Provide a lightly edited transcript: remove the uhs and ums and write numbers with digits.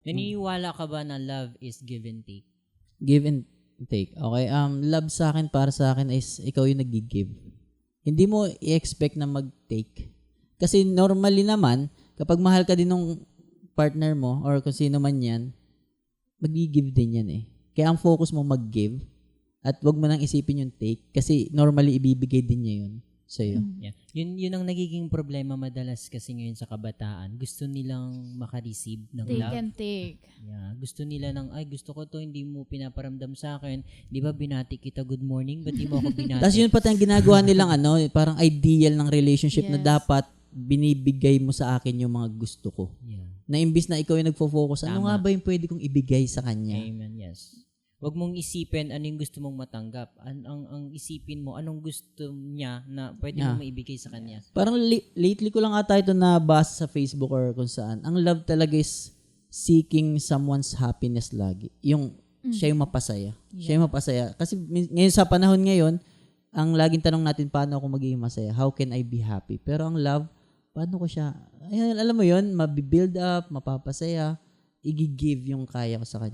Naniniwala ka ba na love is give and take? Give and take. Okay. Love sa akin, para sa akin is ikaw yung nag-give. Hindi mo i-expect na mag-take. Kasi normally naman, kapag mahal ka din ng partner mo or kung sino man yan, mag-give din yan eh. Kaya ang focus mo mag-give at wag mo nang isipin yung take kasi normally ibibigay din niya yun sa'yo. Yeah. Yun ang nagiging problema madalas kasi ngayon sa kabataan. Gusto nilang maka-receive ng Take love. and take. Yeah. Gusto nila ng, ay gusto ko to, hindi mo pinaparamdam sa akin. Di ba binati kita good morning, ba't di mo ako binati? Tapos yun pati ang ginagawa nilang parang ideal ng relationship na Yes. dapat binibigay mo sa akin yung mga gusto ko. Yeah. Na imbis na ikaw yung nagfo-focus, ano Tama. nga ba yung pwede kong ibigay sa kanya? Amen, yes. Huwag mong isipin ano yung gusto mong matanggap. Ang isipin mo, anong gusto niya na pwede mo maibigay sa kanya. Parang lately ko lang ata ito nabasa sa Facebook or kung saan. Ang love talaga is seeking someone's happiness lagi. Yung siya yung mapasaya. Siya yung mapasaya. Kasi ngayon sa panahon ngayon, ang laging tanong natin, paano ako magiging masaya? How can I be happy? Pero ang love, paano ko siya, ayan, alam mo yun, mabibuild up, mapapasaya, i-give yung kaya ko sa kanya.